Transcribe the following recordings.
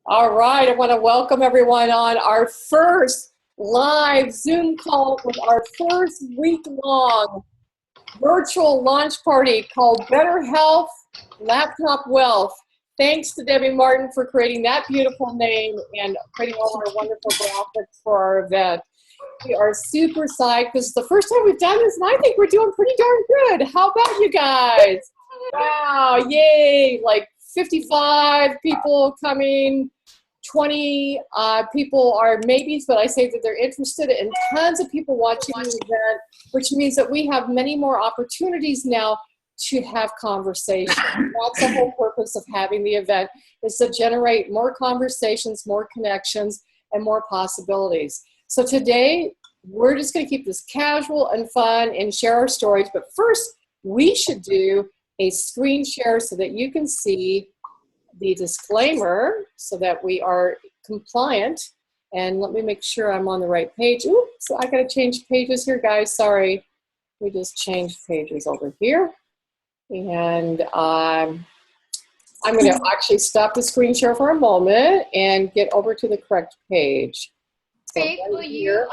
All right, I want to welcome everyone on our first live Zoom call with our first week-long virtual launch party called Better Health, Laptop Wealth. Thanks to Debbie Martin for creating that beautiful name and creating all our wonderful graphics for our event. We are super psyched. This is the first time we've done this, and I think we're doing pretty darn good. How about you guys? Wow, yay, like 55 people coming. 20 people are maybes, but I say that they're interested, and tons of people watching the event, which means that we have many more opportunities now to have conversation. That's the whole purpose of having the event, is to generate more conversations, more connections, and more possibilities. So today, we're just going to keep this casual and fun and share our stories, but first, we should do a screen share so that you can see the disclaimer so that we are compliant. And let me make sure I'm on the right page. Oops, so I gotta change pages here, guys. Sorry, we just changed pages over here. And I'm gonna actually stop the screen share for a moment and get over to the correct page. So Faith, will you,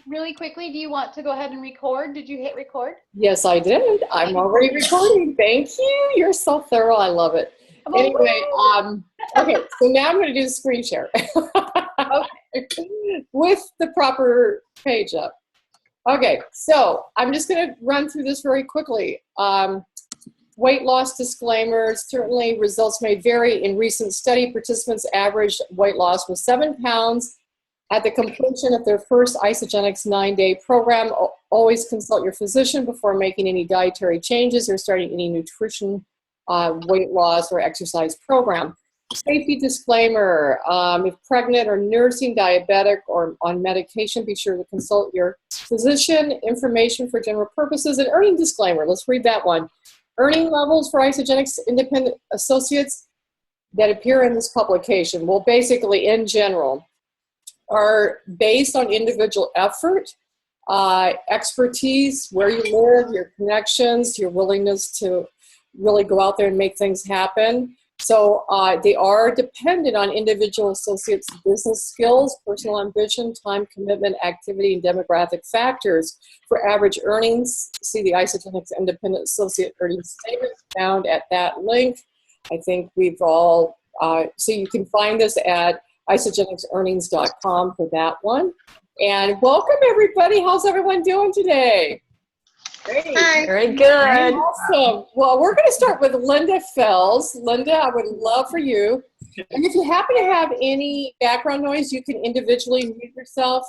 really quickly, do you want to go ahead and record? Did you hit record? Yes, I did. I'm already recording. Thank you. You're so thorough. I love it. Anyway, okay, so now I'm going to do the screen share with the proper page up. Okay, so I'm just going to run through this very quickly. Weight loss disclaimers. Certainly, results may vary. In recent study, participants' average weight loss was 7 pounds. At the completion of their first Isagenix 9-day program, always consult your physician before making any dietary changes or starting any nutrition, weight loss, or exercise program. Safety disclaimer, if pregnant or nursing, diabetic, or on medication, be sure to consult your physician. Information for general purposes. And earning disclaimer, let's read that one. Earning levels for Isagenix independent associates that appear in this publication, well, basically, in general, are based on individual effort, expertise, where you live, your connections, your willingness to really go out there and make things happen. So they are dependent on individual associates' business skills, personal ambition, time commitment, activity, and demographic factors. For average earnings, see the Isagenix Independent Associate Earnings Statement found at that link. I think we've all, so you can find this at isagenixearnings.com for that one. And welcome, everybody. How's everyone doing today? Great. Hi. Very good. Awesome. Well, we're going to start with Linda Fells. Linda, I would love for you. And if you happen to have any background noise, you can individually mute yourself.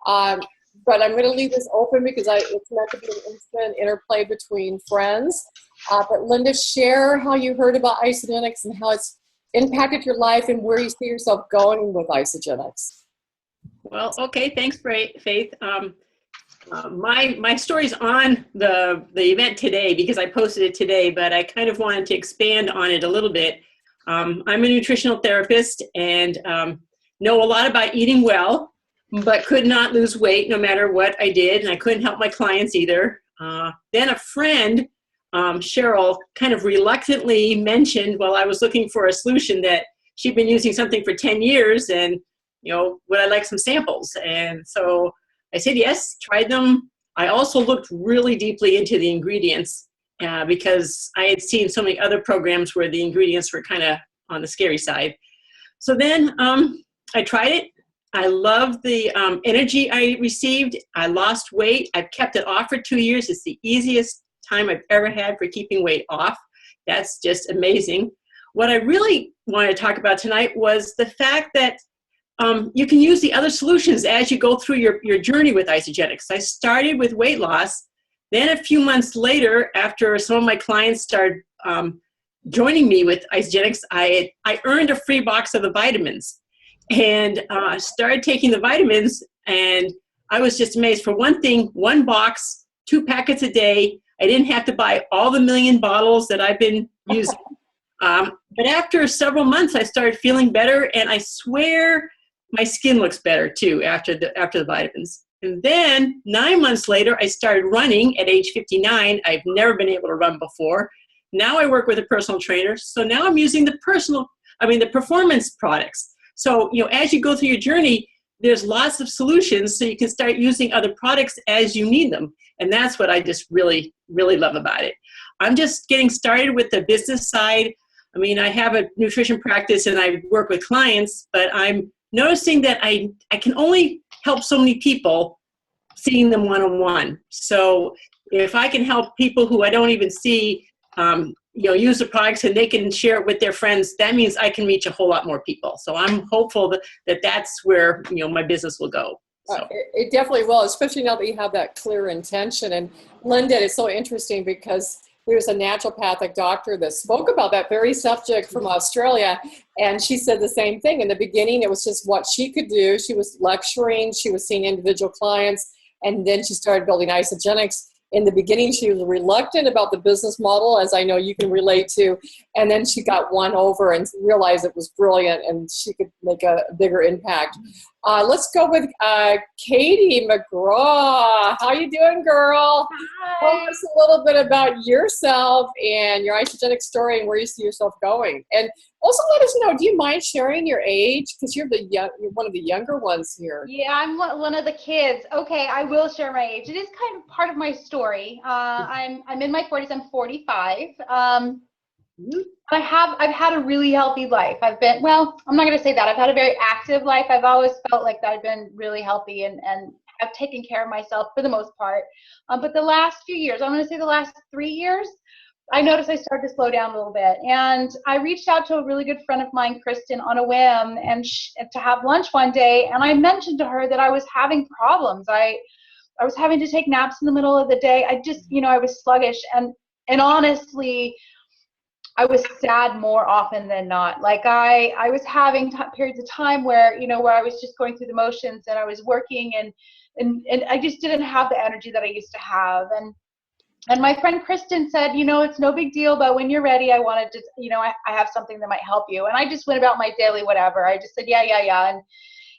But I'm going to leave this open because it's meant to be an instant interplay between friends. But Linda, share how you heard about Isagenix and how it's impacted your life and where you see yourself going with Isagenix. Well, okay, thanks, Faith. My story's on the event today because I posted it today, but I kind of wanted to expand on it a little bit. I'm a nutritional therapist and know a lot about eating well, but could not lose weight no matter what I did, and I couldn't help my clients either. Then a friend, Cheryl, kind of reluctantly mentioned while I was looking for a solution that she'd been using something for 10 years and, would I like some samples? And so I said yes, tried them. I also looked really deeply into the ingredients because I had seen so many other programs where the ingredients were kind of on the scary side. So then I tried it. I loved the energy I received. I lost weight. I've kept it off for 2 years. It's the easiest time I've ever had for keeping weight off. That's just amazing. What I really wanted to talk about tonight was the fact that you can use the other solutions as you go through your journey with Isagenix. I started with weight loss. Then a few months later, after some of my clients started joining me with Isagenix, I earned a free box of the vitamins and started taking the vitamins. And I was just amazed. For one thing, 1 box, 2 packets a day. I didn't have to buy all the million bottles that I've been using. But after several months, I started feeling better, and I swear my skin looks better too after the vitamins. And then 9 months later, I started running at age 59. I've never been able to run before. Now I work with a personal trainer. So now I'm using the performance products. So, as you go through your journey, there's lots of solutions so you can start using other products as you need them. And that's what I just really, really love about it. I'm just getting started with the business side. I mean, I have a nutrition practice and I work with clients, but I'm noticing that I can only help so many people seeing them one-on-one. So if I can help people who I don't even see, use the products and they can share it with their friends, that means I can reach a whole lot more people. So I'm hopeful that that's where, my business will go. So. It definitely will, especially now that you have that clear intention. And Linda, it's so interesting because there's a naturopathic doctor that spoke about that very subject from Australia. And she said the same thing. In the beginning, it was just what she could do. She was lecturing, she was seeing individual clients, and then she started building Isagenix. In the beginning, she was reluctant about the business model, as I know you can relate to. And then she got won over and realized it was brilliant and she could make a bigger impact. Let's go with Katie McGraw. How you doing, girl? Hi. Tell us a little bit about yourself and your Isagenix story and where you see yourself going. And also let us know, do you mind sharing your age? Because you're you're one of the younger ones here. Yeah, I'm one of the kids. Okay, I will share my age. It is kind of part of my story. I'm in my 40s. I'm 45. I've had a really healthy life. I'm not going to say that. I've had a very active life. I've always felt like that I've been really healthy and have taken care of myself for the most part. But the last few years, I'm going to say the last 3 years, I noticed I started to slow down a little bit. And I reached out to a really good friend of mine, Kristen, on a whim and to have lunch one day. And I mentioned to her that I was having problems. I was having to take naps in the middle of the day. I just, I was sluggish. And honestly, I was sad more often than not. Like I was having periods of time where, where I was just going through the motions and I was working and I just didn't have the energy that I used to have. And my friend Kristen said, it's no big deal, but when you're ready, I wanted to, I have something that might help you. And I just went about my daily whatever. I just said, yeah.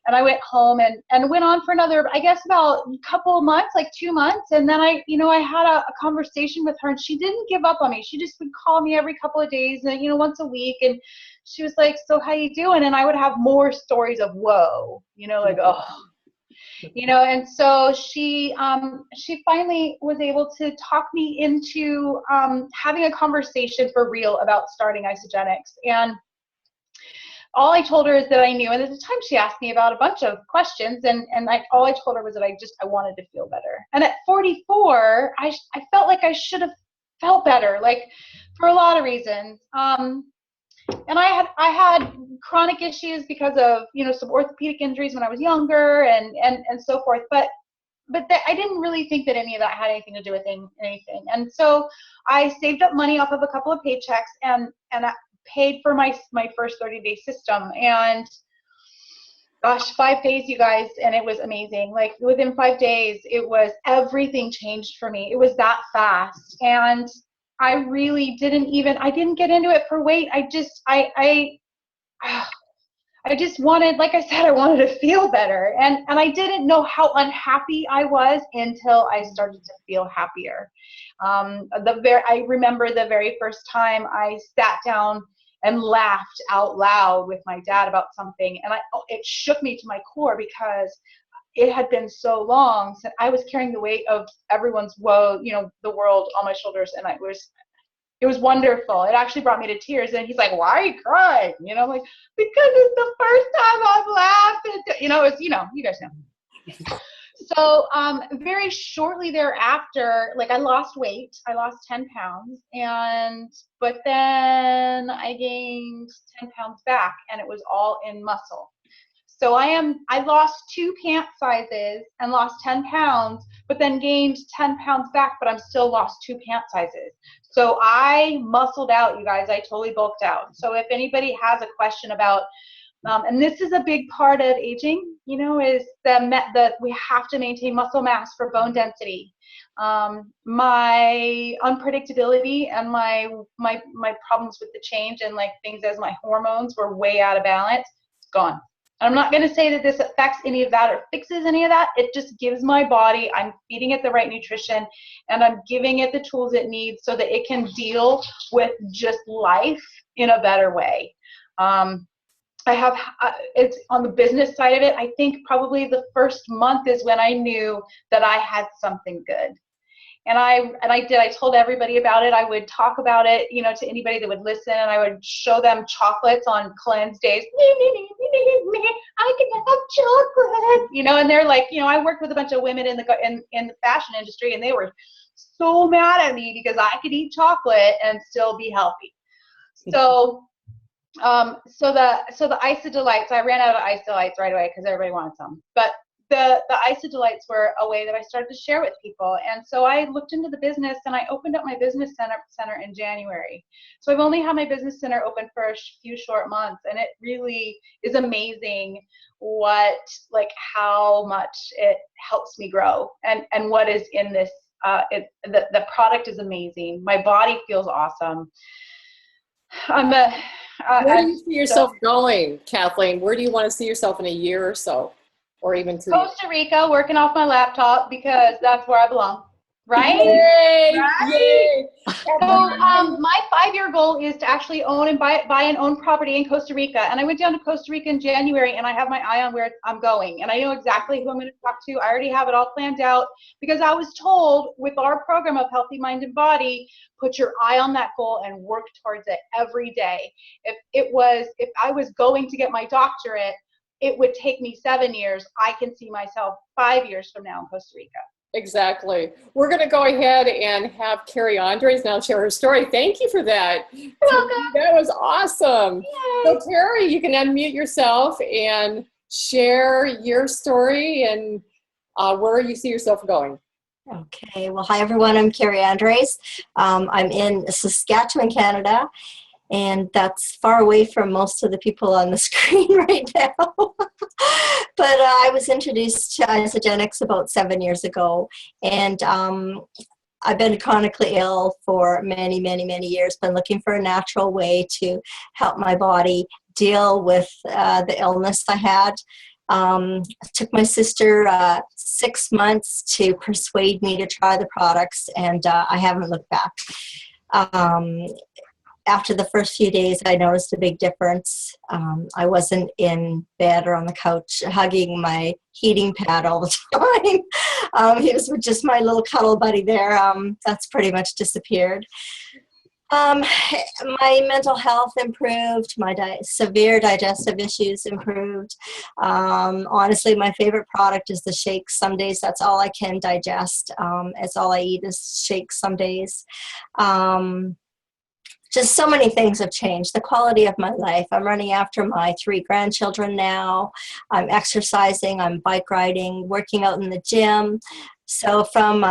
And I went home and went on for another, I guess about a couple of months, like 2 months. And then I had a conversation with her and she didn't give up on me. She just would call me every couple of days and, once a week. And she was like, so how you doing? And I would have more stories of, whoa, like, oh, and so she finally was able to talk me into having a conversation for real about starting Isagenix. And all I told her is that I knew, and at the time she asked me about a bunch of questions, and all I told her was that I wanted to feel better. And at 44, I felt like I should have felt better, like for a lot of reasons. And I had chronic issues because of, some orthopedic injuries when I was younger and so forth. But I didn't really think that any of that had anything to do with anything. And so I saved up money off of a couple of paychecks and I paid for my first 30-day system. And gosh, 5 days, you guys, and it was amazing. Like within 5 days, everything changed for me. It was that fast. And I really didn't get into it for weight. I just wanted, like I said, I wanted to feel better. And I didn't know how unhappy I was until I started to feel happier. I remember the very first time I sat down and laughed out loud with my dad about something. And it shook me to my core because it had been so long since I was carrying the weight of everyone's woe, the world on my shoulders. And it was wonderful. It actually brought me to tears. And he's like, why are you crying? I'm like, because it's the first time I've laughed. You guys know. So very shortly thereafter, like I lost weight. I lost 10 pounds. But then I gained 10 pounds back and it was all in muscle. So I lost 2 pant sizes and lost 10 pounds, but then gained 10 pounds back, but I'm still lost 2 pant sizes. So I muscled out, you guys. I totally bulked out. So if anybody has a question about, and this is a big part of aging, is we have to maintain muscle mass for bone density. My unpredictability and my problems with the change and like things as my hormones were way out of balance. It's gone. I'm not going to say that this affects any of that or fixes any of that. It just gives my body, I'm feeding it the right nutrition and I'm giving it the tools it needs so that it can deal with just life in a better way. it's on the business side of it. I think probably the first month is when I knew that I had something good. And I told everybody about it. I would talk about it, to anybody that would listen, and I would show them chocolates on cleanse days. I can have chocolate, and they're like, I worked with a bunch of women in the fashion industry, and they were so mad at me because I could eat chocolate and still be healthy. So the Isadelites, I ran out of Isadelites right away because everybody wanted some. But the Isadelites were a way that I started to share with people. And so I looked into the business, and I opened up my business center in January. So I've only had my business center open for a few short months, and it really is amazing how much it helps me grow and what is in this. The product is amazing. My body feels awesome. Where do you see yourself going, Kathleen? Where do you want to see yourself in a year or so, or even 2 years? Costa Rica, working off my laptop because that's where I belong, right? Yay! Right? Yay! So my 5-year goal is to actually own and buy and own property in Costa Rica. And I went down to Costa Rica in January, and I have my eye on where I'm going. And I know exactly who I'm going to talk to. I already have it all planned out because I was told with our program of Healthy Mind and Body, put your eye on that goal and work towards it every day. If I was going to get my doctorate, it would take me 7 years. I can see myself 5 years from now in Costa Rica. Exactly. We're going to go ahead and have Carrie Andres now share her story. Thank you for that. You're welcome. That was awesome. Yay. So Carrie, you can unmute yourself and share your story and where you see yourself going. Okay. Well, hi, everyone. I'm Carrie Andres. I'm in Saskatchewan, Canada. And that's far away from most of the people on the screen right now. But I was introduced to Isagenix about 7 years ago. And I've been chronically ill for many, many, many years. Been looking for a natural way to help my body deal with the illness I had. It took my sister 6 months to persuade me to try the products, and I haven't looked back. After the first few days, I noticed a big difference. I wasn't in bed or on the couch hugging my heating pad all the time. He was just my little cuddle buddy there. That's pretty much disappeared. My mental health improved. My severe digestive issues improved. Honestly, my favorite product is the shakes. Some days that's all I can digest. It's all I eat is shakes some days. Just so many things have changed. The quality of my life. I'm running after my 3 grandchildren now. I'm exercising, I'm bike riding, working out in the gym. So from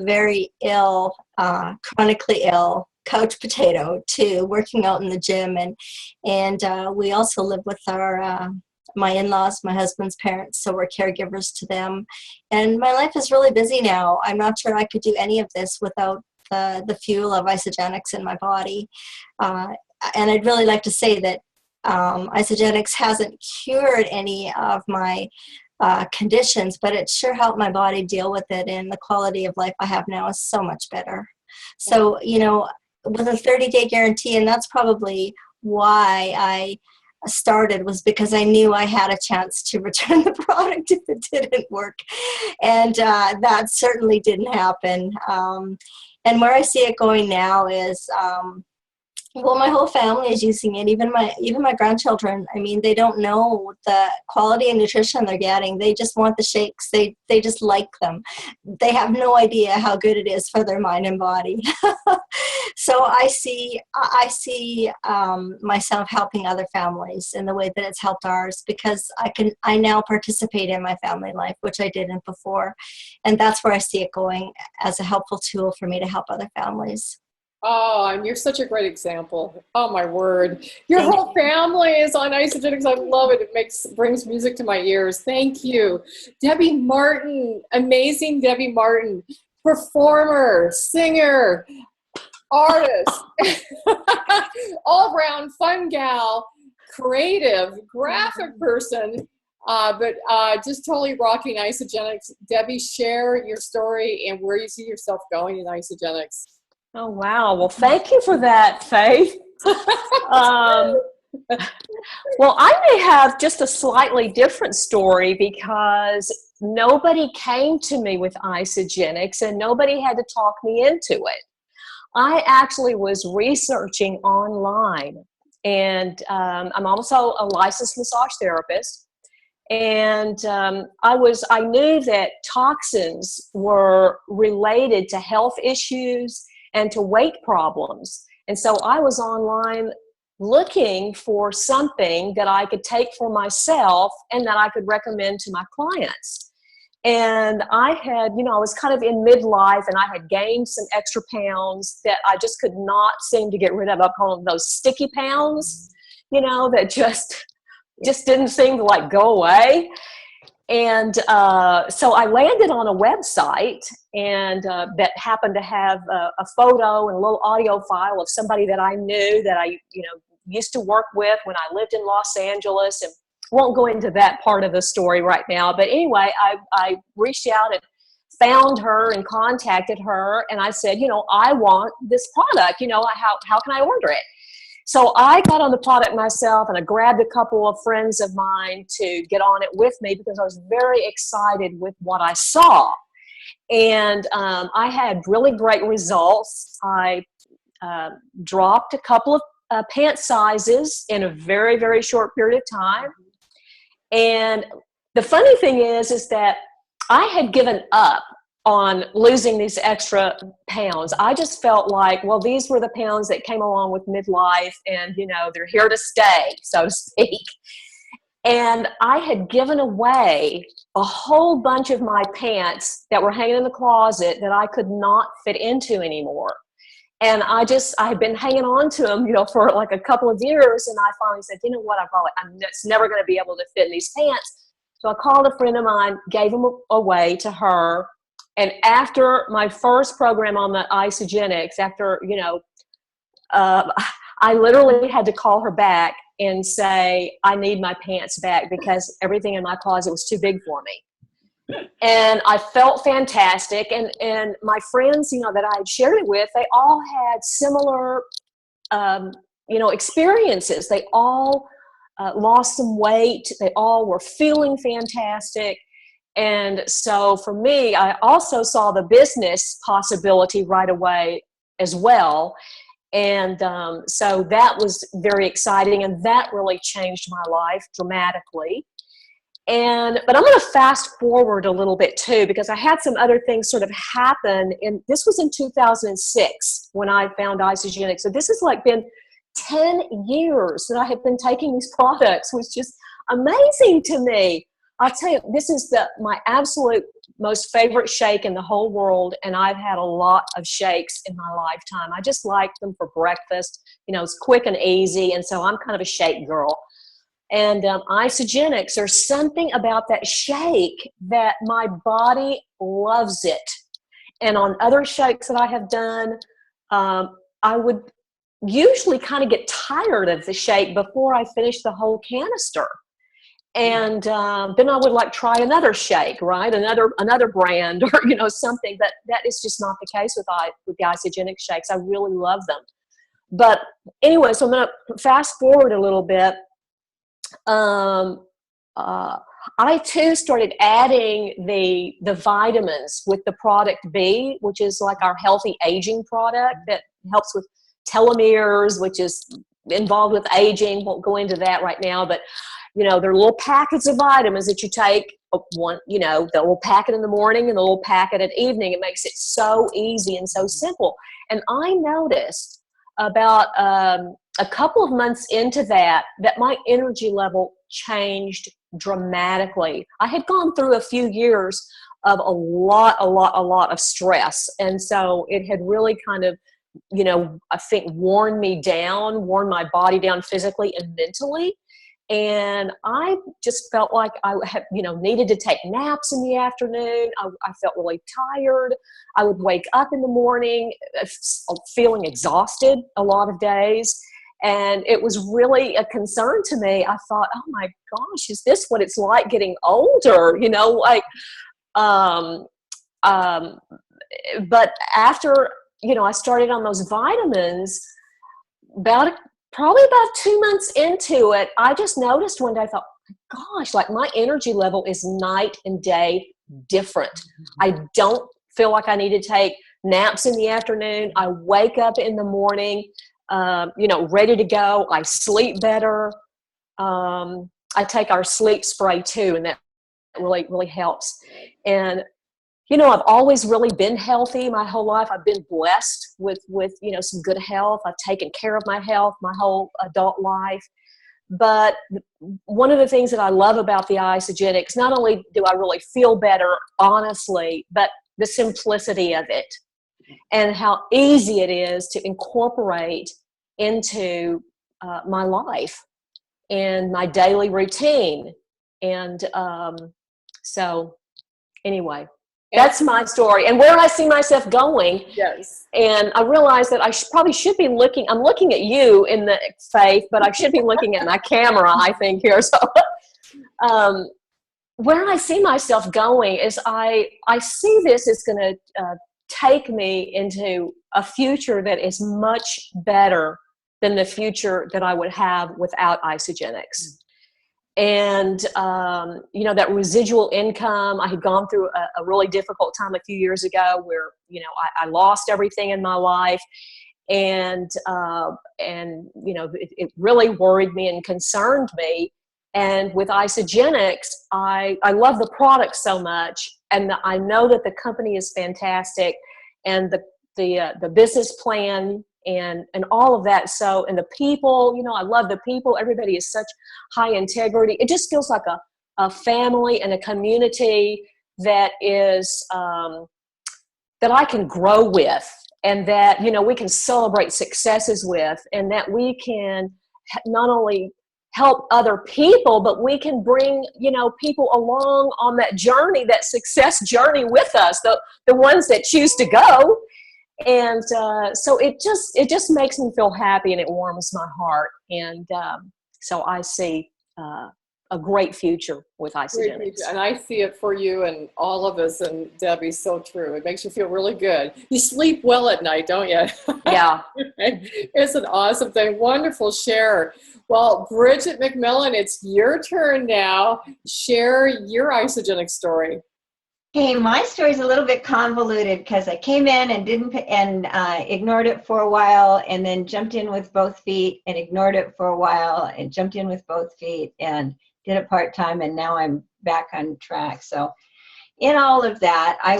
very ill, chronically ill, couch potato to working out in the gym. And we also live with my in-laws, my husband's parents, so we're caregivers to them. And my life is really busy now. I'm not sure I could do any of this without the fuel of Isagenix in my body. And I'd really like to say that Isagenix hasn't cured any of my conditions, but it sure helped my body deal with it, and the quality of life I have now is so much better. So, with a 30-day guarantee, and that's probably why I started, was because I knew I had a chance to return the product if it didn't work. And that certainly didn't happen. And where I see it going now is, well, my whole family is using it, even my grandchildren. I mean, they don't know the quality of nutrition they're getting. They just want the shakes. They just like them. They have no idea how good it is for their mind and body. So I see myself helping other families in the way that it's helped ours, because I now participate in my family life, which I didn't before. And that's where I see it going, as a helpful tool for me to help other families. Oh, and you're such a great example. Oh, my word. Your whole family is on Isagenix. I love it. It brings music to my ears. Thank you. Debbie Martin, amazing Debbie Martin, performer, singer, artist, all-around fun gal, creative, graphic person, but just totally rocking Isagenix. Debbie, share your story and where you see yourself going in Isagenix. Oh, wow. Well, thank you for that, Faith. Well, I may have just a slightly different story because nobody came to me with Isagenix and nobody had to talk me into it. I actually was researching online, and I'm also a licensed massage therapist. And I knew that toxins were related to health issues and to weight problems. And so I was online looking for something that I could take for myself and that I could recommend to my clients. And I had, I was kind of in midlife and I had gained some extra pounds that I just could not seem to get rid of. I call them those sticky pounds, that just didn't seem to like go away. And so I landed on a website and that happened to have a photo and a little audio file of somebody that I knew that I, used to work with when I lived in Los Angeles, and won't go into that part of the story right now. But anyway, I reached out and found her and contacted her, and I said, I want this product. How can I order it? So I got on the product myself, and I grabbed a couple of friends of mine to get on it with me because I was very excited with what I saw. And I had really great results. I dropped a couple of pant sizes in a very, very short period of time. And the funny thing is that I had given up on losing these extra pounds. I just felt like, well, these were the pounds that came along with midlife, and they're here to stay, so to speak. And I had given away a whole bunch of my pants that were hanging in the closet that I could not fit into anymore. And I had been hanging on to them, for like a couple of years. And I finally said, you know what, I'm just never going to be able to fit in these pants. So I called a friend of mine, gave them away to her. And after my first program on the Isagenix, I literally had to call her back and say, I need my pants back because everything in my closet was too big for me. And I felt fantastic. And my friends, that I had shared it with, they all had similar, experiences. They all lost some weight. They all were feeling fantastic. And so for me, I also saw the business possibility right away as well. And so that was very exciting, and that really changed my life dramatically. But I'm going to fast forward a little bit too, because I had some other things sort of happen. And this was in 2006 when I found Isagenix. So this has been 10 years that I have been taking these products, which is just amazing to me. I'll tell you, this is my absolute most favorite shake in the whole world, and I've had a lot of shakes in my lifetime. I just like them for breakfast. It's quick and easy, and so I'm kind of a shake girl. And Isagenix, there's something about that shake that my body loves it. And on other shakes that I have done, I would usually kind of get tired of the shake before I finish the whole canister. And then I would try another shake, right? Another brand or, something. But that is just not the case with the Isagenix shakes. I really love them. But anyway, so I'm going to fast forward a little bit. I too started adding the vitamins with the product B, which is like our healthy aging product that helps with telomeres, which is involved with aging. Won't go into that right now, but there are little packets of vitamins that you take. The little packet in the morning and the little packet at evening. It makes it so easy and so simple. And I noticed about a couple of months into that my energy level changed dramatically. I had gone through a few years of a lot of stress. And so it had really kind of, I think worn my body down physically and mentally. And I just felt like I had, needed to take naps in the afternoon. I felt really tired. I would wake up in the morning feeling exhausted a lot of days. And it was really a concern to me. I thought, oh my gosh, is this what it's like getting older? But after, I started on those vitamins, probably about 2 months into it, I just noticed one day, I thought, gosh, like my energy level is night and day different. I don't feel like I need to take naps in the afternoon. I wake up in the morning, ready to go. I sleep better. I take our sleep spray too, and that really, really helps. And I've always really been healthy my whole life. I've been blessed with some good health. I've taken care of my health my whole adult life. But one of the things that I love about the Isagenix, not only do I really feel better, honestly, but the simplicity of it and how easy it is to incorporate into my life and my daily routine. And so anyway, that's my story and where I see myself going. Yes. And I realized that I probably should be looking, I'm looking at you in the Faith, but I should be looking at my camera, I think, here. So where I see myself going is I see this is going to take me into a future that is much better than the future that I would have without Isagenix. And, that residual income, I had gone through a really difficult time a few years ago where, I lost everything in my life. And it really worried me and concerned me. And with Isagenix, I love the product so much. And I know that the company is fantastic and the business plan and all of that. So, and the people, I love the people. Everybody is such high integrity. It just feels like a family and a community that is, that I can grow with and that, we can celebrate successes with, and that we can not only help other people, but we can bring, people along on that journey, that success journey with us, the ones that choose to go. And so it just makes me feel happy and it warms my heart. And so I see a great future with Isagenix. And I see it for you and all of us, and Debbie, so true. It makes you feel really good. You sleep well at night, don't you? Yeah. It's an awesome thing. Wonderful share. Well, Bridget McMillan, it's your turn now. Share your Isagenix story. Hey, my story is a little bit convoluted because I came in and ignored it for a while, and then jumped in with both feet and ignored it for a while and jumped in with both feet and did it part-time, and now I'm back on track. So in all of that, I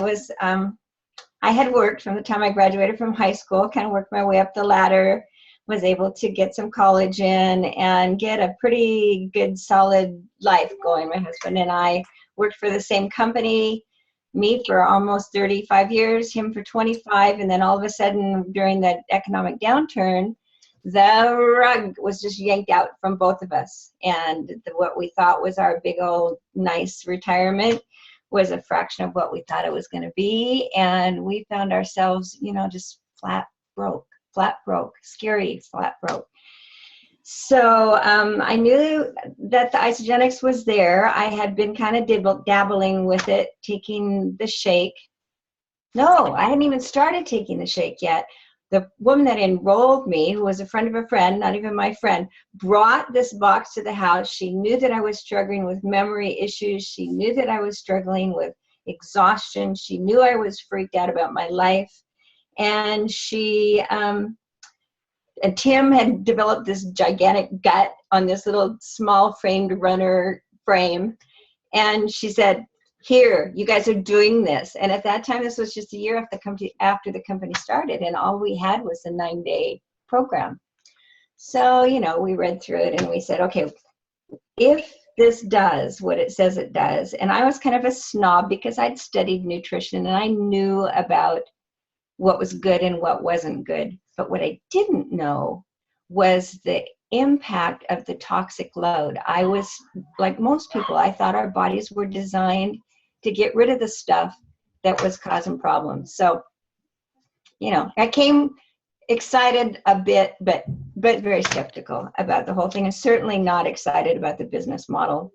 had worked from the time I graduated from high school, kind of worked my way up the ladder, was able to get some college in and get a pretty good solid life going. My husband and I worked for the same company, me for almost 35 years, him for 25, and then all of a sudden during the economic downturn, the rug was just yanked out from both of us. And what we thought was our big old nice retirement was a fraction of what we thought it was going to be. And we found ourselves, just flat broke, scary flat broke. So I knew that the Isagenix was there. I had been kind of dabbling with it, taking the shake. No, I hadn't even started taking the shake yet. The woman that enrolled me, who was a friend of a friend, not even my friend, brought this box to the house. She knew that I was struggling with memory issues. She knew that I was struggling with exhaustion. She knew I was freaked out about my life. And and Tim had developed this gigantic gut on this little small framed runner frame. And she said, here, you guys are doing this. And at that time, this was just a year after the company started, and all we had was a 9-day program. So, we read through it and we said, okay, if this does what it says it does, and I was kind of a snob because I'd studied nutrition and I knew about what was good and what wasn't good. But what I didn't know was the impact of the toxic load. I was, like most people, I thought our bodies were designed to get rid of the stuff that was causing problems. So, I came excited a bit, but very skeptical about the whole thing, and certainly not excited about the business model.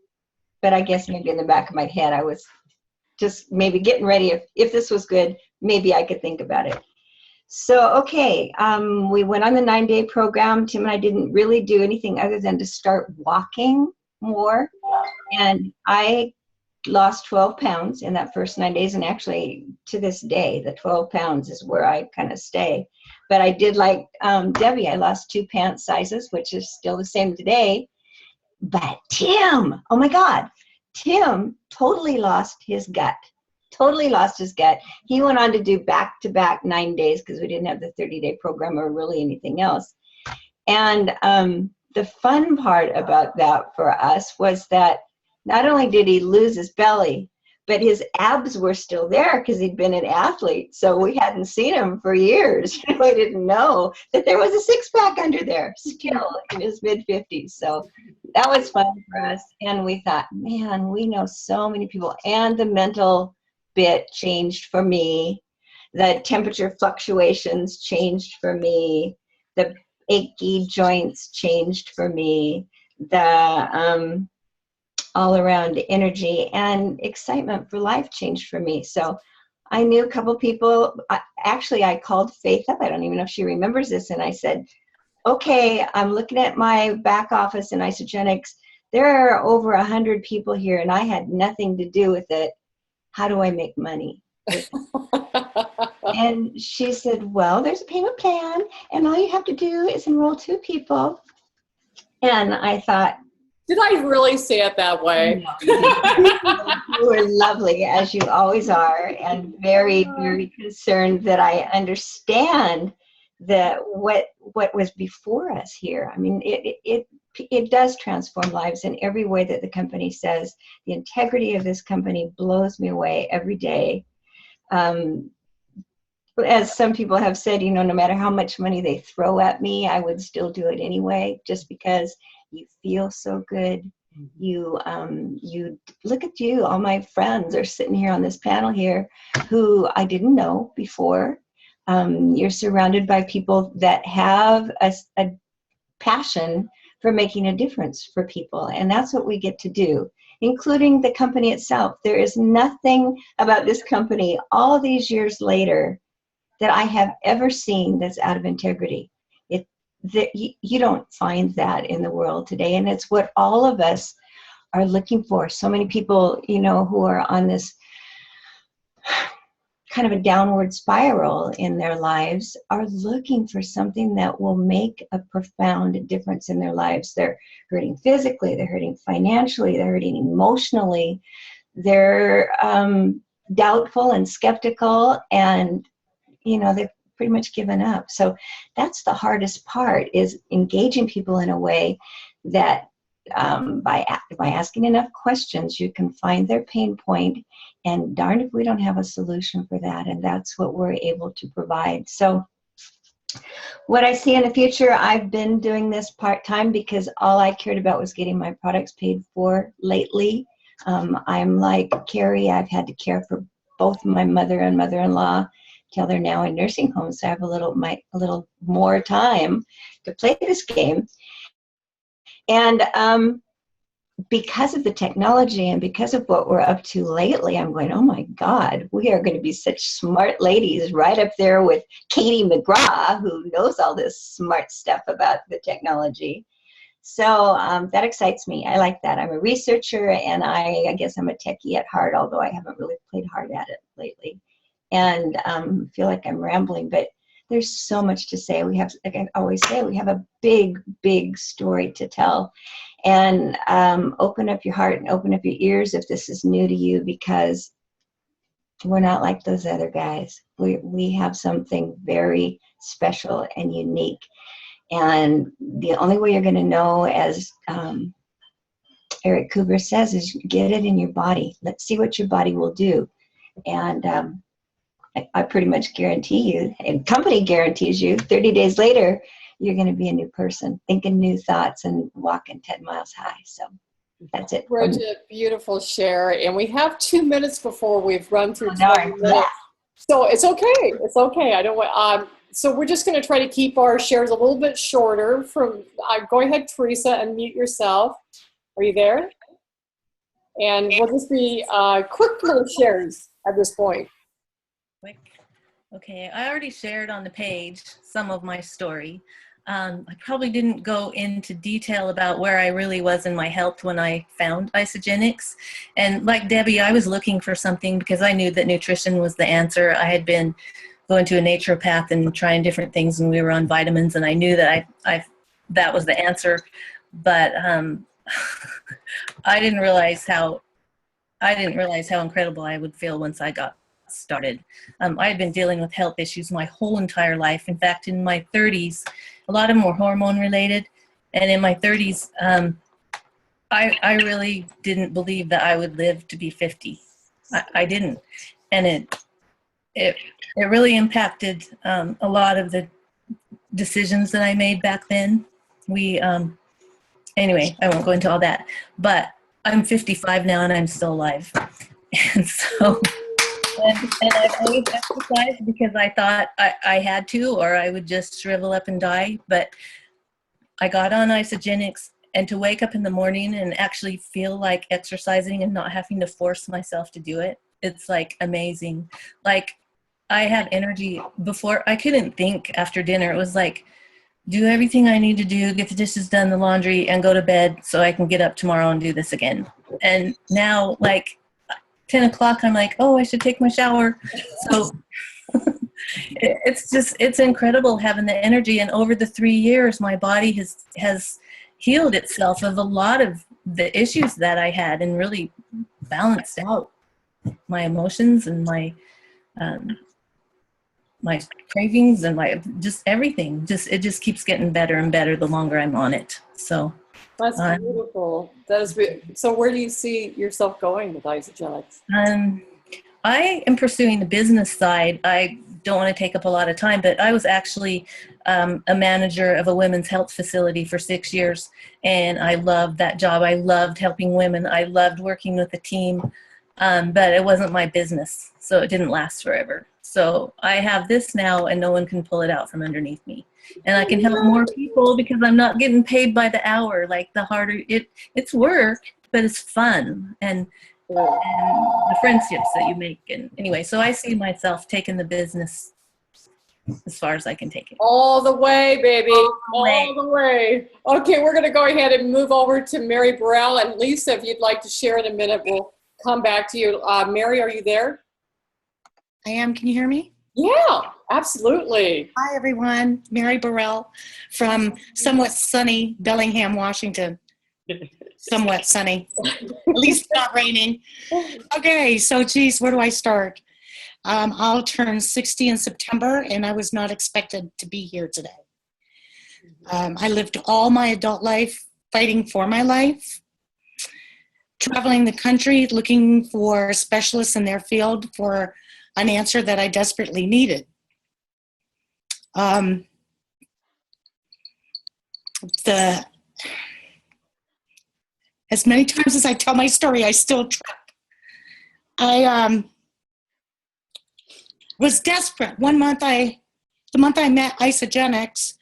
But I guess maybe in the back of my head, I was just maybe getting ready. If this was good, maybe I could think about it. So, okay, we went on the 9-day program. Tim and I didn't really do anything other than to start walking more. And I lost 12 pounds in that first 9 days. And actually, to this day, the 12 pounds is where I kind of stay. But I did like Debbie, I lost 2 pant sizes, which is still the same today. But Tim, oh my God, Tim totally lost his gut. Totally lost his gut. He went on to do back-to-back 9 days because we didn't have the 30-day program or really anything else. And the fun part about that for us was that not only did he lose his belly, but his abs were still there because he'd been an athlete. So we hadn't seen him for years. We didn't know that there was a six-pack under there, still in his mid-50s. So that was fun for us. And we thought, man, we know so many people. And the mental bit changed for me. The temperature fluctuations changed for me. The achy joints changed for me. The all around energy and excitement for life changed for me. So I knew a couple people. Actually, I called Faith up. I don't even know if she remembers this. And I said, okay, I'm looking at my back office in Isagenix. There are over 100 people here and I had nothing to do with it. How do I make money? And she said, well, there's a payment plan and all you have to do is enroll 2 people. And I thought, did I really say it that way? You were lovely, as you always are, and very, very concerned that I understand that what was before us here. I mean, it does transform lives in every way that the company says. The integrity of this company blows me away every day. As some people have said, you know, no matter how much money they throw at me, I would still do it anyway, just because you feel so good. You look at you. All my friends are sitting here on this panel here who I didn't know before. You're surrounded by people that have a passion for making a difference for people. And that's what we get to do, including the company itself. There is nothing about this company all these years later that I have ever seen that's out of integrity. You don't find that in the world today, and it's what all of us are looking for. So many people, you know, who are on this kind of a downward spiral in their lives are looking for something that will make a profound difference in their lives. They're hurting physically, they're hurting financially, they're hurting emotionally, they're doubtful and skeptical, and you know, they've pretty much given up. So that's the hardest part, is engaging people in a way that by asking enough questions, you can find their pain point, and darn if we don't have a solution for that. And that's what we're able to provide. So what I see in the future, I've been doing this part-time because all I cared about was getting my products paid for lately. I'm like Carrie, I've had to care for both my mother and mother-in-law till they're now in nursing homes. So I have a little more time to play this game. And because of the technology and because of what we're up to lately, I'm going, oh my God, we are going to be such smart ladies, right up there with Katie McGraw, who knows all this smart stuff about the technology. So that excites me. I like that. I'm a researcher, and I guess I'm a techie at heart, although I haven't really played hard at it lately. And feel like I'm rambling, but there's so much to say. We have, like I always say, we have a big, big story to tell. And open up your heart and open up your ears if this is new to you, because we're not like those other guys. We have something very special and unique. And the only way you're going to know, as Eric Cougar says, is get it in your body. Let's see what your body will do. And I pretty much guarantee you, and company guarantees you, 30 days later, you're going to be a new person, thinking new thoughts and walking 10 miles high. So that's it. Bridget, beautiful share. And we have 2 minutes before we've run through 20 minutes. Yeah. So it's okay. It's okay. I don't want, so we're just going to try to keep our shares a little bit shorter. Go ahead, Teresa, and mute yourself. Are you there? And we'll just be quick little shares at this point. Okay, I already shared on the page some of my story. I probably didn't go into detail about where I really was in my health when I found Isagenix. And like Debbie, I was looking for something because I knew that nutrition was the answer. I had been going to a naturopath and trying different things, and we were on vitamins, and I knew that that was the answer. But I didn't realize how incredible I would feel once I got started. I had been dealing with health issues my whole entire life. In fact, in my 30s, a lot of them were hormone related. And in my 30s, I really didn't believe that I would live to be 50. I didn't. And it really impacted a lot of the decisions that I made back then. Anyway, I won't go into all that. But I'm 55 now and I'm still alive. And so... And I've always exercised because I thought I had to, or I would just shrivel up and die. But I got on Isagenix, and to wake up in the morning and actually feel like exercising and not having to force myself to do it, it's like amazing. Like I have energy. Before, I couldn't think after dinner. It was like, do everything I need to do, get the dishes done, the laundry, and go to bed so I can get up tomorrow and do this again. And now, like, 10 o'clock, I'm like, oh, I should take my shower. So it's incredible having the energy. And over the 3 years, my body has healed itself of a lot of the issues that I had and really balanced out my emotions and my cravings and my just everything. It just keeps getting better and better the longer I'm on it. So that's beautiful. So where do you see yourself going with Isagenix? I am pursuing the business side. I don't want to take up a lot of time, but I was actually a manager of a women's health facility for 6 years, and I loved that job. I loved helping women. I loved working with a team, but it wasn't my business, so it didn't last forever. So I have this now, and no one can pull it out from underneath me. And I can help more people because I'm not getting paid by the hour. Like the harder it's work, but it's fun and the friendships that you make. And anyway, so I see myself taking the business as far as I can take it. All the way, baby. All the way. Okay, we're going to go ahead and move over to Mary Burrell. And Lisa, if you'd like to share in a minute, we'll come back to you. Mary, are you there? I am. Can you hear me? Yeah, absolutely. Hi, everyone. Mary Burrell from somewhat sunny Bellingham, Washington. Somewhat sunny. At least not raining. Okay, so geez, where do I start? I'll turn 60 in September, and I was not expected to be here today. I lived all my adult life fighting for my life, traveling the country, looking for specialists in their field for an answer that I desperately needed. As many times as I tell my story, I still trip. I was desperate. The month I met Isagenix,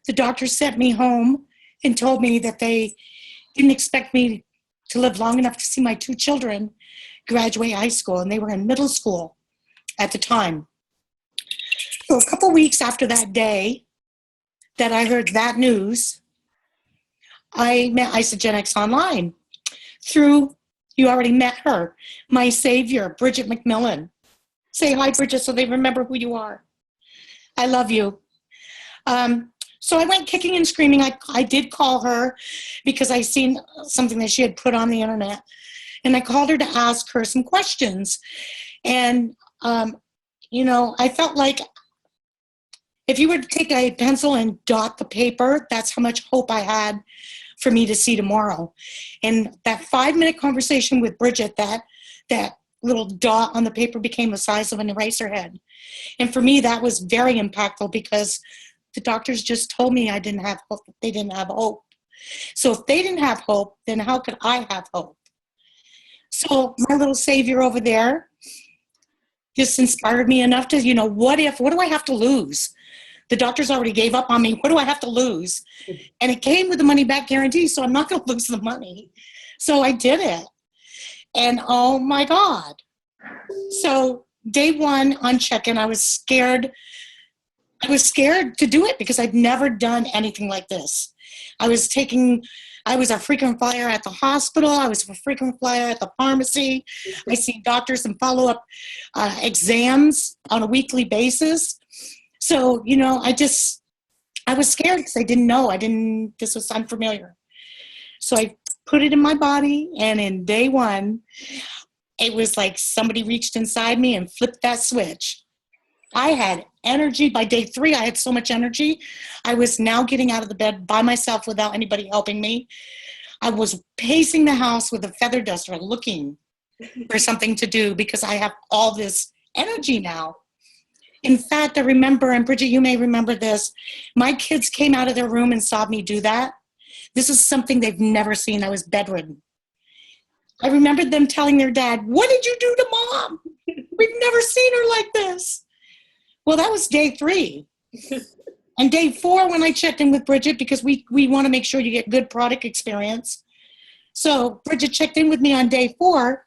the doctor sent me home and told me that they didn't expect me to live long enough to see my 2 children graduate high school, and they were in middle school at the time. So a couple weeks after that day that I heard that news, I met Isagenix online through, you already met her, my savior, Bridget McMillan. Say hi, Bridget, so they remember who you are. I love you. So I went kicking and screaming. I did call her because I seen something that she had put on the internet. And I called her to ask her some questions. And, I felt like if you were to take a pencil and dot the paper, that's how much hope I had for me to see tomorrow. And that 5-minute conversation with Bridget, that little dot on the paper became the size of an eraser head. And for me, that was very impactful because the doctors just told me I didn't have hope. They didn't have hope. So if they didn't have hope, then how could I have hope? So my little savior over there just inspired me enough to, what do I have to lose? The doctors already gave up on me. What do I have to lose? And it came with the money back guarantee, so I'm not going to lose the money. So I did it. And oh my God. So day one on check-in, I was scared. I was scared to do it because I'd never done anything like this. I was a frequent flyer at the hospital. I was a frequent flyer at the pharmacy. I see doctors and follow-up exams on a weekly basis. So, I was scared because I didn't know. This was unfamiliar. So I put it in my body, and in day one, it was like somebody reached inside me and flipped that switch. I had energy. By day 3, I had so much energy. I was now getting out of the bed by myself without anybody helping me. I was pacing the house with a feather duster looking for something to do because I have all this energy now. In fact, I remember, and Bridget, you may remember this, my kids came out of their room and saw me do that. This is something they've never seen. I was bedridden. I remembered them telling their dad, "What did you do to Mom? We've never seen her like this." Well, that was day 3. And day 4, when I checked in with Bridget, because we want to make sure you get good product experience. So Bridget checked in with me on day 4,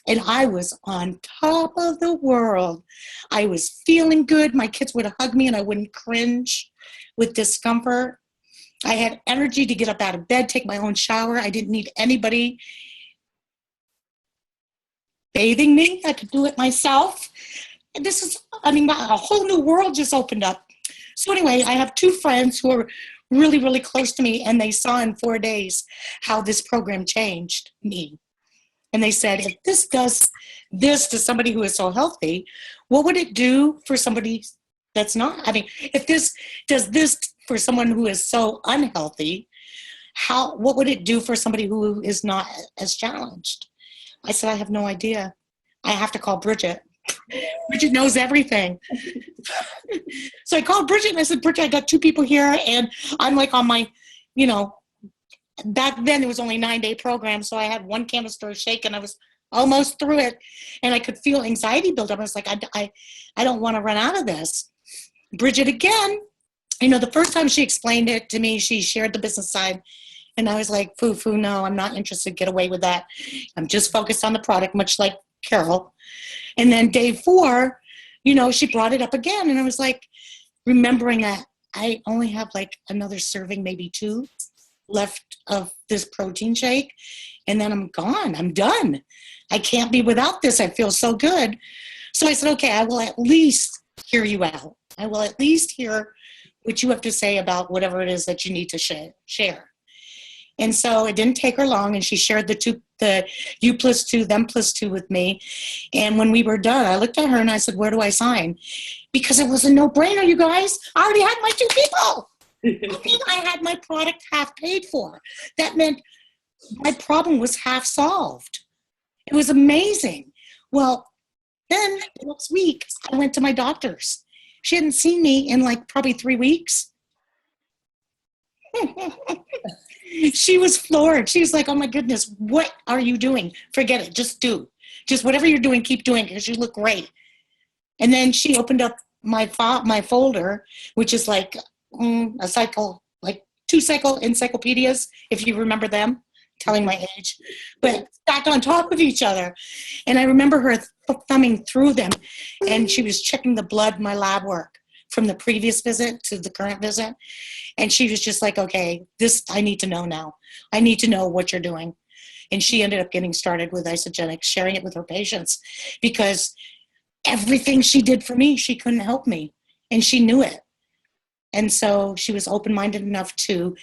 and I was on top of the world. I was feeling good. My kids would hug me, and I wouldn't cringe with discomfort. I had energy to get up out of bed, take my own shower. I didn't need anybody bathing me. I could do it myself. And a whole new world just opened up. So anyway, I have 2 friends who are really, really close to me, and they saw in 4 days how this program changed me. And they said, if this does this to somebody who is so healthy, what would it do for somebody that's not? If this does this for someone who is so unhealthy, what would it do for somebody who is not as challenged? I said, I have no idea. I have to call Bridget. Bridget knows everything. So I called Bridget and I said, Bridget, I got 2 people here, and I'm like on my, back then it was only 9-day program, so I had 1 canister of shake and I was almost through it, and I could feel anxiety build up. I was like, I don't want to run out of this. Bridget, again, the first time she explained it to me, she shared the business side, and I was like, foo, no, I'm not interested. Get away with that. I'm just focused on the product, much like Carol. And then day 4, she brought it up again, and I was like, remembering that I only have like another serving, maybe 2 left of this protein shake, and then I'm gone. I'm done. I can't be without this. I feel so good. So I said, okay, I will at least hear you out. I will at least hear what you have to say about whatever it is that you need to share. And so it didn't take her long, and she shared the you plus 2, them plus 2 with me. And when we were done, I looked at her and I said, where do I sign? Because it was a no-brainer, you guys. I already had my 2 people. I had my product half paid for. That meant my problem was half solved. It was amazing. Well, then the next week, I went to my doctor's. She hadn't seen me in like probably 3 weeks. She was floored. She was like, oh my goodness, what are you doing? Forget it. Just do. Just whatever you're doing, keep doing it because you look great. And then she opened up my folder, which is like a cycle, like 2 encyclopedias, if you remember them, telling my age, but stacked on top of each other. And I remember her thumbing through them, and she was checking the blood, my lab work from the previous visit to the current visit. And she was just like, okay, this, I need to know now. I need to know what you're doing. And she ended up getting started with Isagenix, sharing it with her patients, because everything she did for me, she couldn't help me. And she knew it. And so she was open-minded enough to,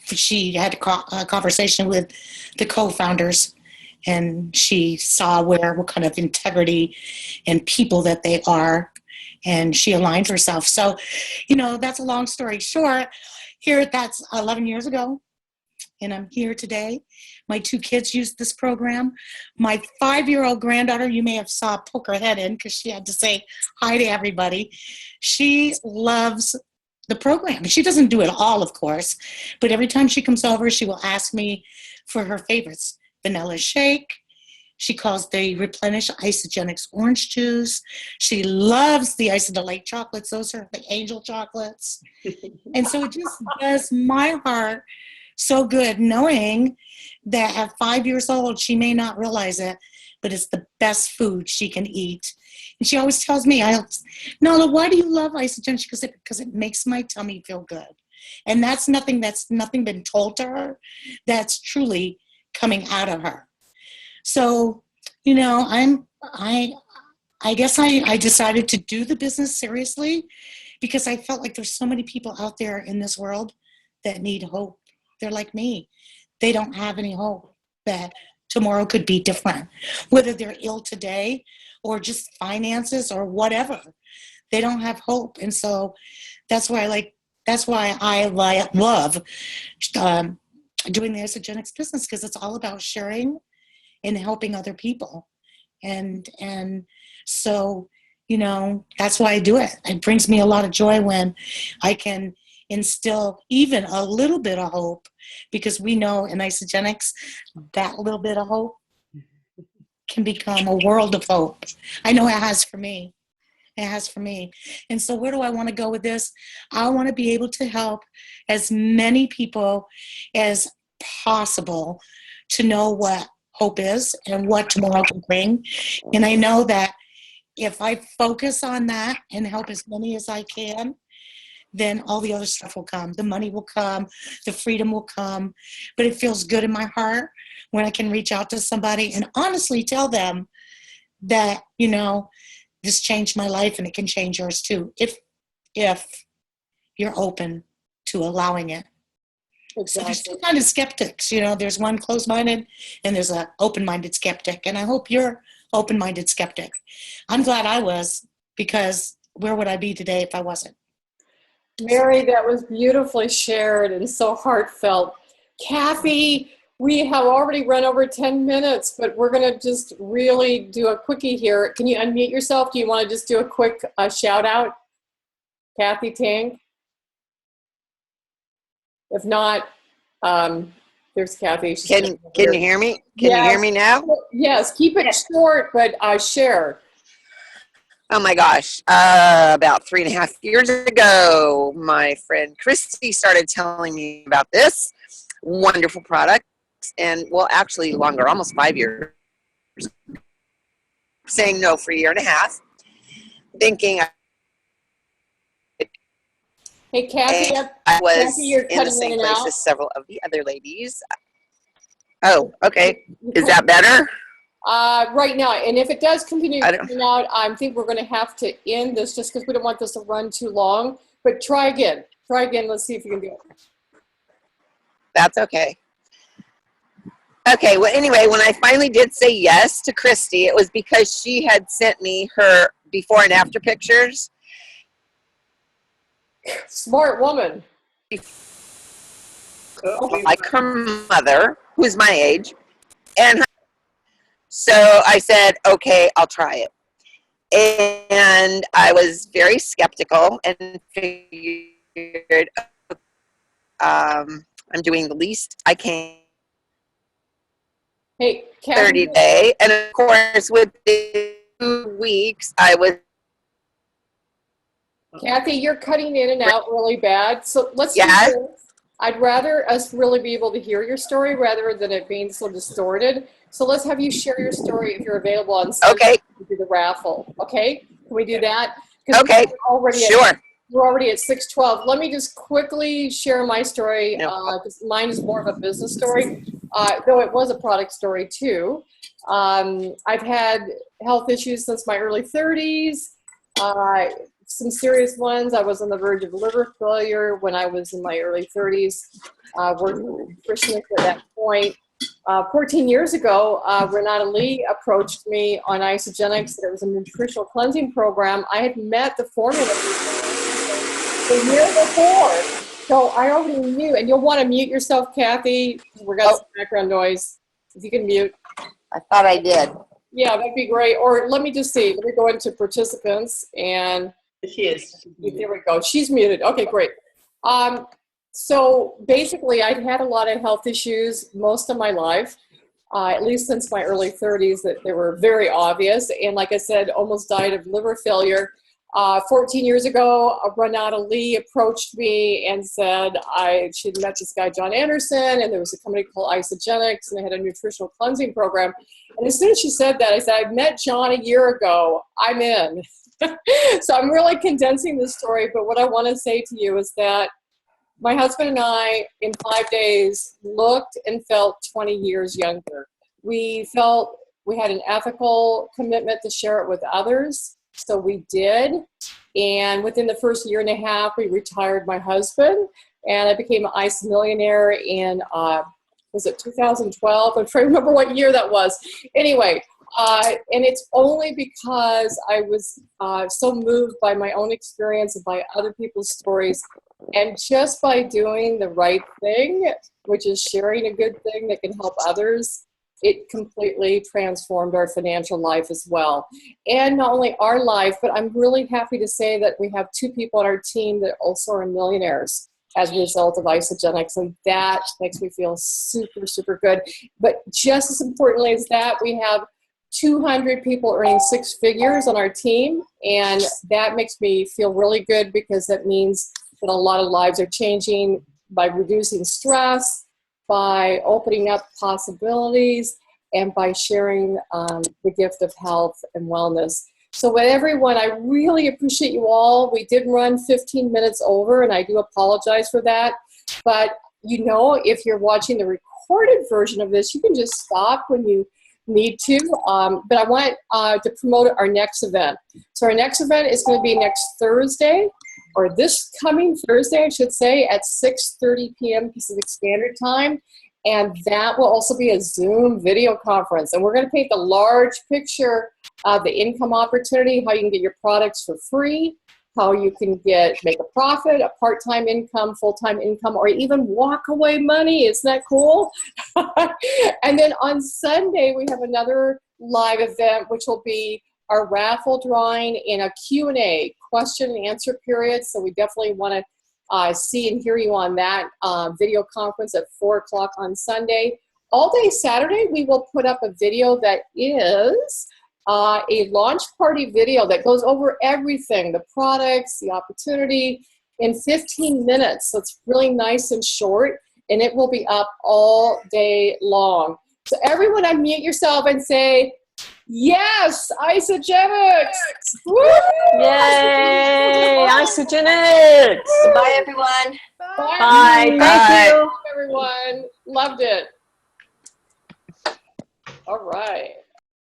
she had a conversation with the co-founders, and she saw what kind of integrity and people that they are, and she aligned herself. So, that's a long story short. Here, that's 11 years ago, and I'm here today. My 2 kids used this program. My 5-year-old granddaughter, you may have saw poke her head in because she had to say hi to everybody. She loves the program. She doesn't do it all, of course, but every time she comes over, she will ask me for her favorites. Vanilla shake. She calls the Replenish Isagenix orange juice. She loves the Isadelight chocolates. Those are the angel chocolates. And so it just does my heart so good knowing that at 5 years old, she may not realize it, but it's the best food she can eat. And she always tells me, Nala, why do you love Isagenix? She goes, because it makes my tummy feel good. And that's nothing been told to her. That's truly coming out of her. So, you know, I guess I decided to do the business seriously because I felt like there's so many people out there in this world that need hope. They're like me. They don't have any hope that tomorrow could be different, whether they're ill today or just finances or whatever. They don't have hope. And so that's why I love doing the Isagenix business, because it's all about sharing and helping other people. And so, you know, that's why I do it. It brings me a lot of joy when I can instill even a little bit of hope, because we know in Isagenix that little bit of hope can become a world of hope. I know it has for me. It has for me. And so where do I want to go with this? I want to be able to help as many people as possible to know what hope is and what tomorrow can bring. And I know that if I focus on that and help as many as I can, then all the other stuff will come. The money will come, the freedom will come. But it feels good in my heart when I can reach out to somebody and honestly tell them that, you know, this changed my life and it can change yours too, if you're open to allowing it. Exactly. So there's two kind of skeptics, you know, there's one closed-minded and there's an open-minded skeptic. And I hope you're open-minded skeptic. I'm glad I was, because where would I be today if I wasn't? Mary, that was beautifully shared and so heartfelt. Kathy, we have already run over 10 minutes, but we're going to just really do a quickie here. Can you unmute yourself? Do you want to just do a quick shout out? Kathy Tank? If not, there's Kathy. Can you hear me? Can you hear me now? Yes, keep it short, but share. Oh my gosh. About 3.5 years ago, my friend Christy started telling me about this wonderful product. And well, actually longer, almost 5 years. Saying no for 1.5 years. Thinking hey, Kathy, I was Kathy, you're in the cutting same in and place out. as several of the other ladies. Oh, okay. Is that better? Right now, and if it does continue coming out, I think we're going to have to end this just because we don't want this to run too long. But try again. Try again. Let's see if you can do it. That's okay. Okay, well, anyway, when I finally did say yes to Christy, it was because she had sent me her before and after pictures. Smart woman. Like her mother, who's my age, and so I said, okay, I'll try it. And I was very skeptical and figured I'm doing the least I can. Hey, Kathy. 30-day, and of course, within 2 weeks, I was. Kathy, you're cutting in and out really bad. So let's do Yes. this. I'd rather us really be able to hear your story rather than it being so distorted. So let's have you share your story if you're available on Sunday. Okay. To do the raffle. Okay? Can we do that? Okay. Sure. We're already at 6:12. Let me just quickly share my story. No. Mine is more of a business story, though it was a product story too. I've had health issues since my early 30s. Some serious ones. I was on the verge of liver failure when I was in my early 30s. Worked with nutritionists at that point. 14 years ago, Renata Lee approached me on Isagenix. It was a nutritional cleansing program. I had met the formula the year before, so I already knew. And you'll want to mute yourself, Kathy. We got some background noise. If you can mute. I thought I did. Yeah, that'd be great. Or let me just see. Let me go into participants and. She is. There we go. She's muted. Okay, great. So basically, I'd had a lot of health issues most of my life, at least since my early 30s, that they were very obvious. And like I said, almost died of liver failure. 14 years ago, Renata Lee approached me and said she'd met this guy, John Anderson, and there was a company called Isagenix, and they had a nutritional cleansing program. And as soon as she said that, I said, I met John a year ago. I'm in. So I'm really condensing this story, but what I want to say to you is that my husband and I, in 5 days, looked and felt 20 years younger. We felt we had an ethical commitment to share it with others. So we did, and within the first year and a half, we retired my husband, and I became an ICE millionaire in, was it 2012? I'm trying to remember what year that was. Anyway, and it's only because I was so moved by my own experience and by other people's stories, and just by doing the right thing, which is sharing a good thing that can help others, it completely transformed our financial life as well. And not only our life, but I'm really happy to say that we have 2 people on our team that also are millionaires as a result of Isagenix, and that makes me feel super, super good. But just as importantly as that, we have 200 people earning 6 figures on our team, and that makes me feel really good because that means that a lot of lives are changing by reducing stress, by opening up possibilities, and by sharing the gift of health and wellness. So with everyone, I really appreciate you all. We did run 15 minutes over, and I do apologize for that. But you know, if you're watching the recorded version of this, you can just stop when you need to. But I want to promote our next event. So our next event is going to be next Thursday, or this coming Thursday, I should say, at 6:30 p.m. Pacific Standard Time. And that will also be a Zoom video conference. And we're going to paint the large picture of the income opportunity, how you can get your products for free, how you can make a profit, a part-time income, full-time income, or even walk away money. Isn't that cool? And then on Sunday, we have another live event, which will be our raffle drawing in a Q&A, question and answer period. So we definitely want to see and hear you on that video conference at 4 o'clock on Sunday. All day Saturday, we will put up a video that is a launch party video that goes over everything, the products, the opportunity, in 15 minutes. So it's really nice and short, and it will be up all day long. So everyone unmute yourself and say, yes, Isagenix! Woo! Yay, Isagenix! Bye, everyone. Bye. Thank you. Everyone, loved it. All right.